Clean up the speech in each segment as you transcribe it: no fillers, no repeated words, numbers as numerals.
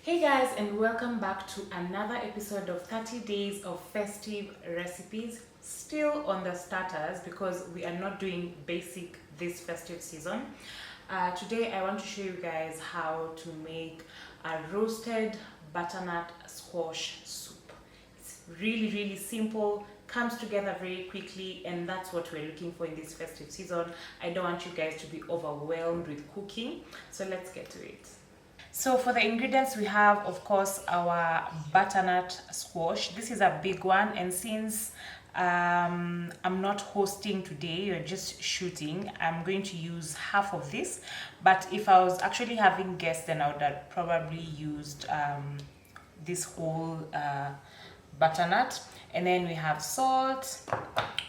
Hey guys, and welcome back to another episode of 30 Days of Festive Recipes. Still on the starters because we are not doing basic this festive season. Today I want to show you guys how to make a roasted butternut squash soup. It's really simple, comes together very quickly, and that's what we're looking for in this festive season. I don't want you guys to be overwhelmed with cooking, so let's get to it. So for the ingredients, we have, of course, our butternut squash. This is a big one, and since I'm not hosting today, you're just shooting, I'm going to use half of this. But if I was actually having guests, then I would have probably used this whole butternut. And then we have salt,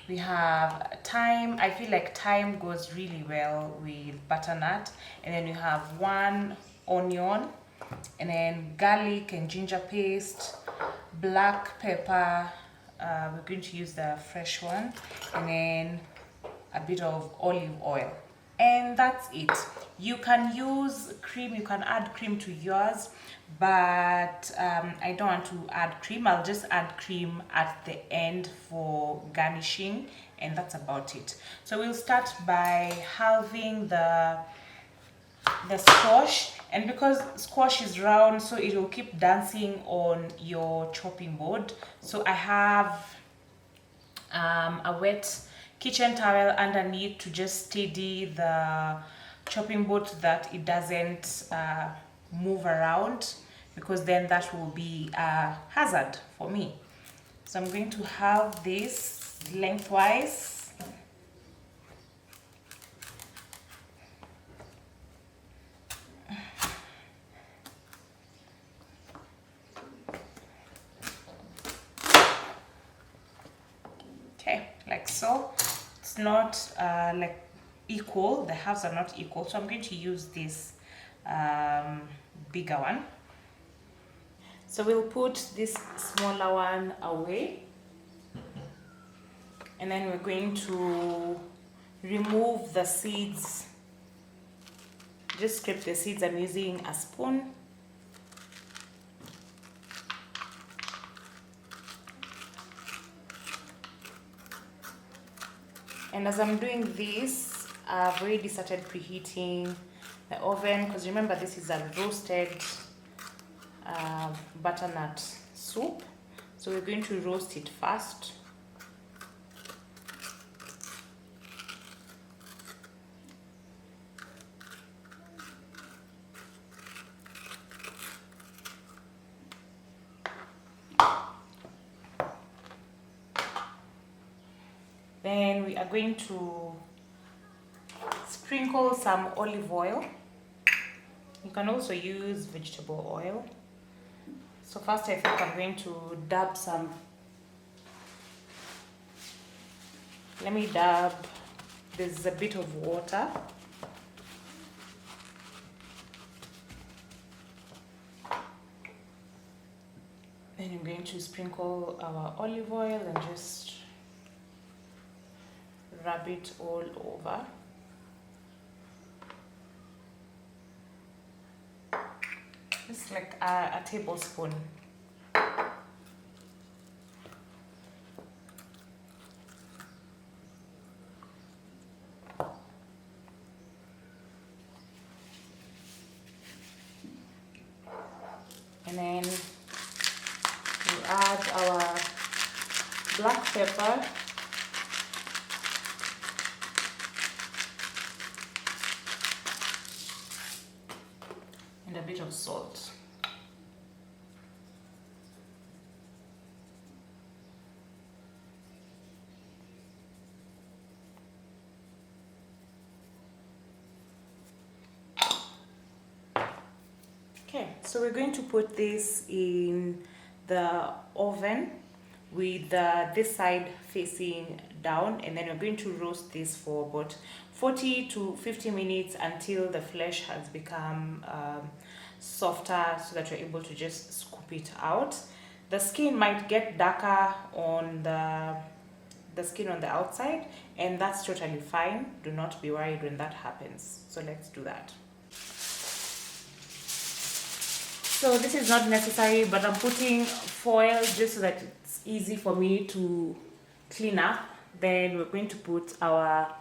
we have thyme. I feel like thyme goes really well with butternut. And then we have one onion, and then garlic and ginger paste, black pepper, we're going to use the fresh one, and then a bit of olive oil, and that's it. You can use cream, you can add cream to yours, but I don't want to add cream. I'll just add cream at the end for garnishing, and that's about it. So we'll start by halving the squash, and because squash is round, so it will keep dancing on your chopping board. So I have a wet kitchen towel underneath to just steady the chopping board so that it doesn't move around, because then that will be a hazard for me. So I'm going to halve this lengthwise. Okay, like so. It's not like equal, the halves are not equal, so I'm going to use this bigger one. So we'll put this smaller one away, and then we're going to remove the seeds. Just scrape the seeds. I'm using a spoon. And as I'm doing this, I've already started preheating the oven, because remember, this is a roasted butternut soup. So we're going to roast it first. Then we are going to sprinkle some olive oil. You can also use vegetable oil. So first, I think I'm going to dab some. Let me dab. There's a bit of water. Then I'm going to sprinkle our olive oil and just rub it all over. Just like a tablespoon. And then we add our black pepper, and a bit of salt. Okay, so we're going to put this in the oven with this side facing down, and then we're going to roast this for about 40 to 50 minutes until the flesh has become softer, so that you're able to just scoop it out. The skin might get darker on the skin on the outside, and that's totally fine. Do not be worried when that happens. So let's do that. So this is not necessary, but I'm putting foil just so that it's easy for me to clean up. Then we're going to put our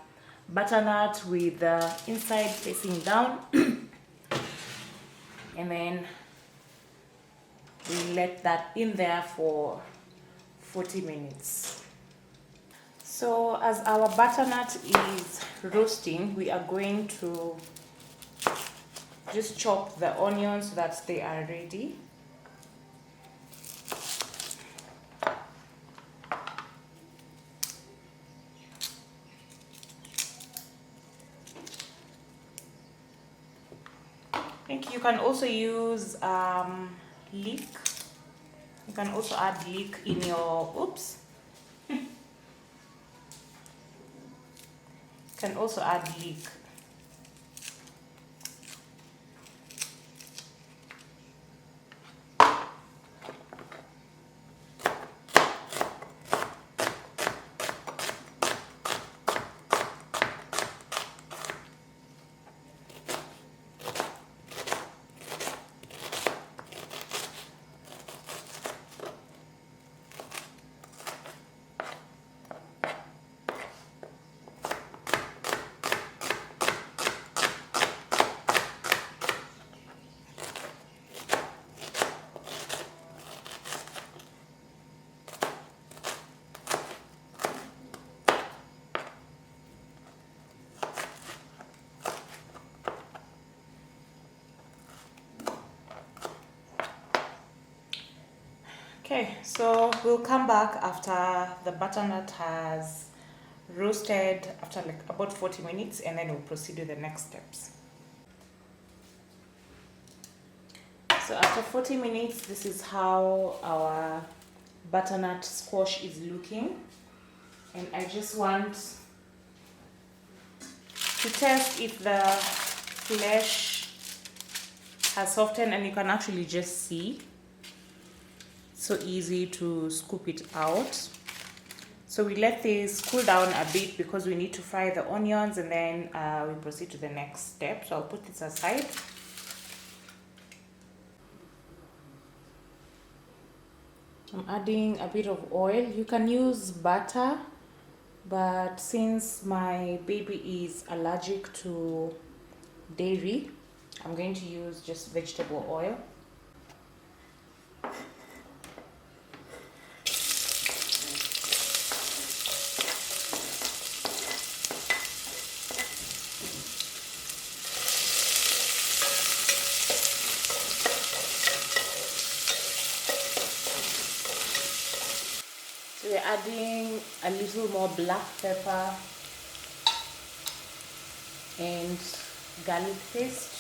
butternut with the inside facing down. And then we let that in there for 40 minutes. So as our butternut is roasting, we are going to just chop the onions so that they are ready. I think you can also use leek. You can also add leek in your, oops. You can also add leek. Okay, so we'll come back after the butternut has roasted after like about 40 minutes, and then we'll proceed with the next steps. So after 40 minutes, this is how our butternut squash is looking. And I just want to test if the flesh has softened, and you can actually just see. So easy to scoop it out. So we let this cool down a bit because we need to fry the onions, and then we proceed to the next step. So I'll put this aside. I'm adding a bit of oil. You can use butter, but since my baby is allergic to dairy, I'm going to use just vegetable oil. So we're adding a little more black pepper and garlic paste.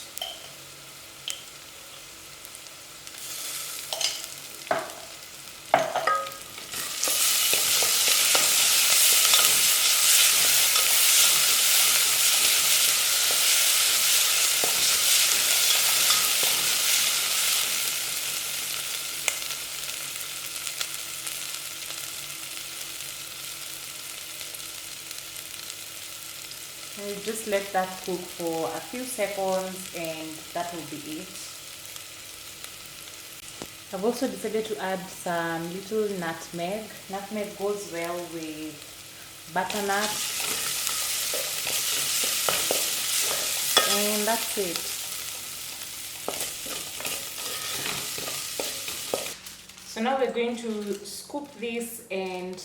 And just let that cook for a few seconds, and that will be it. I've also decided to add some little nutmeg. Nutmeg goes well with butternut. And that's it. So now we're going to scoop this and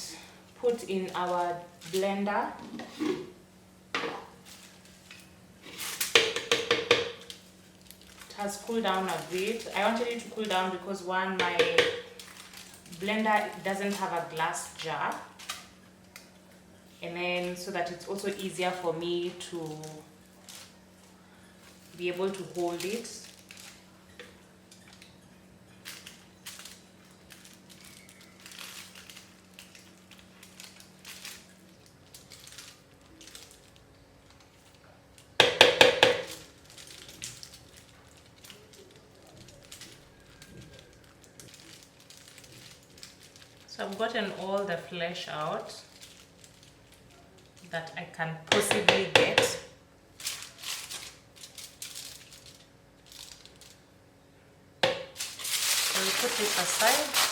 put in our blender. Has cooled down a bit. I wanted it to cool down because one, my blender doesn't have a glass jar, and then so that it's also easier for me to be able to hold it. So I've gotten all the flesh out that I can possibly get. put this aside.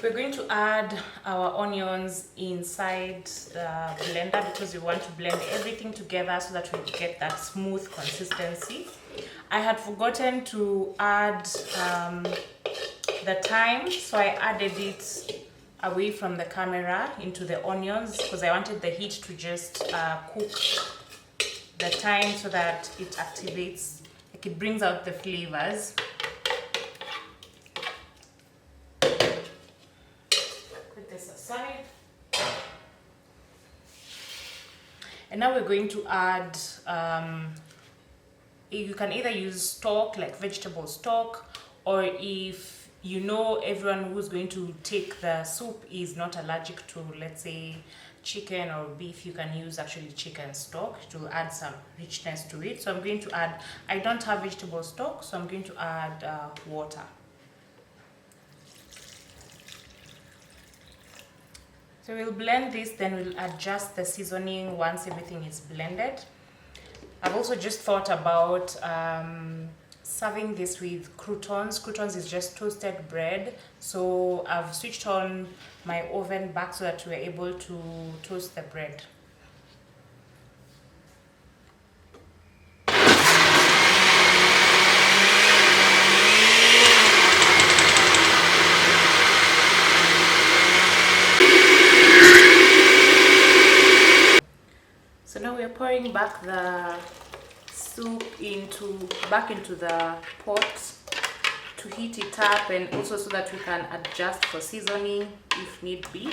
We're going to add our onions inside the blender because we want to blend everything together so that we get that smooth consistency. I had forgotten to add the thyme, so I added it away from the camera into the onions because I wanted the heat to just cook the thyme so that it activates, like it brings out the flavors. Aside. And now we're going to add you can either use stock like vegetable stock, or if you know everyone who's going to take the soup is not allergic to, let's say, chicken or beef, you can use actually chicken stock to add some richness to it. So I'm going to add, I don't have vegetable stock, so I'm going to add water. So we'll blend this, then we'll adjust the seasoning once everything is blended. I've also just thought about serving this with croutons. Croutons is just toasted bread. So I've switched on my oven back so that we're able to toast the bread. So now we're pouring back the soup back into the pot to heat it up, and also so that we can adjust for seasoning if need be.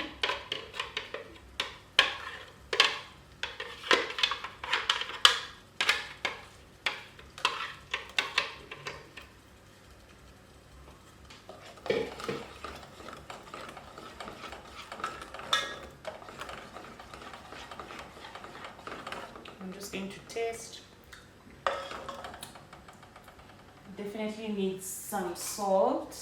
I'm just going to taste. Definitely needs some salt.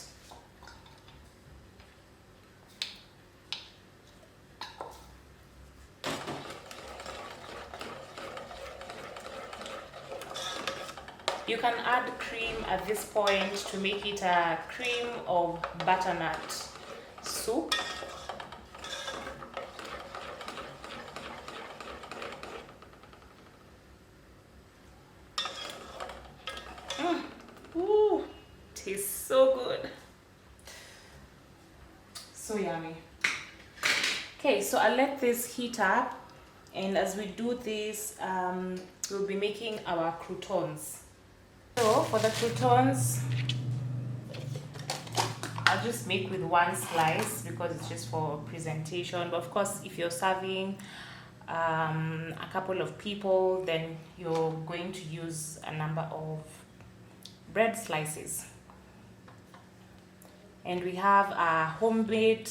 You can add cream at this point to make it a cream of butternut soup. Ooh, tastes so good. So yummy. Okay, so I'll let this heat up, and as we do this, we'll be making our croutons. So for the croutons, I'll just make with one slice because it's just for presentation. But of course, if you're serving a couple of people, then you're going to use a number of bread slices. And we have a homemade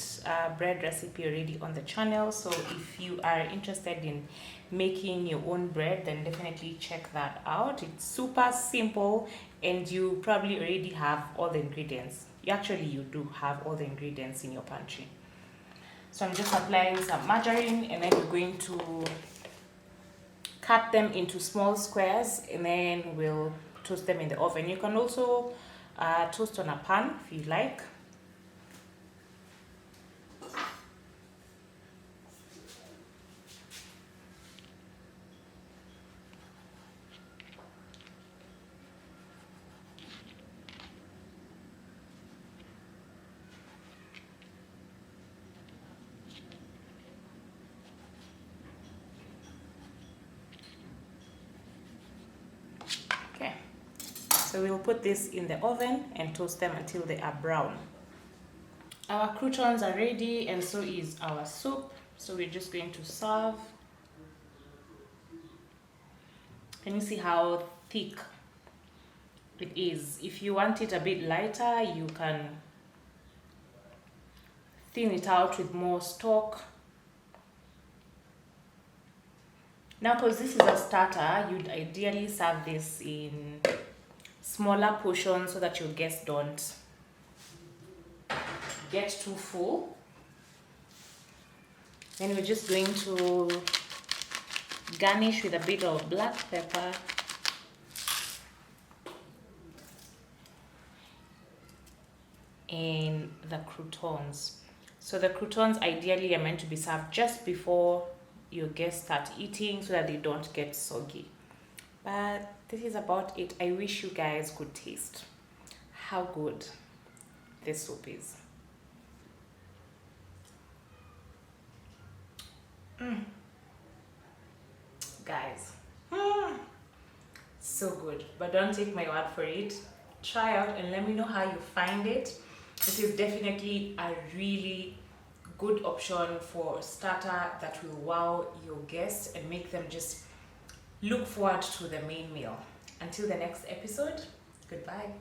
bread recipe already on the channel, so if you are interested in making your own bread, then definitely check that out. It's super simple, and you probably already have all the ingredients. You do have all the ingredients in your pantry. So I'm just applying some margarine, and then we're going to cut them into small squares, and then we'll toast them in the oven. You can also toast on a pan if you like. So we'll put this in the oven and toast them until they are brown. Our croutons are ready, and so is our soup. So we're just going to serve. Can you see how thick it is? If you want it a bit lighter, you can thin it out with more stock. Now, because this is a starter, you'd ideally serve this in smaller portions so that your guests don't get too full. Then we're just going to garnish with a bit of black pepper and the croutons. So the croutons ideally are meant to be served just before your guests start eating so that they don't get soggy. But this is about it. I wish you guys could taste how good this soup is. Guys, so good. But don't take my word for it. Try out and let me know how you find it. This is definitely a really good option for starter that will wow your guests and make them just look forward to the main meal. Until the next episode, goodbye.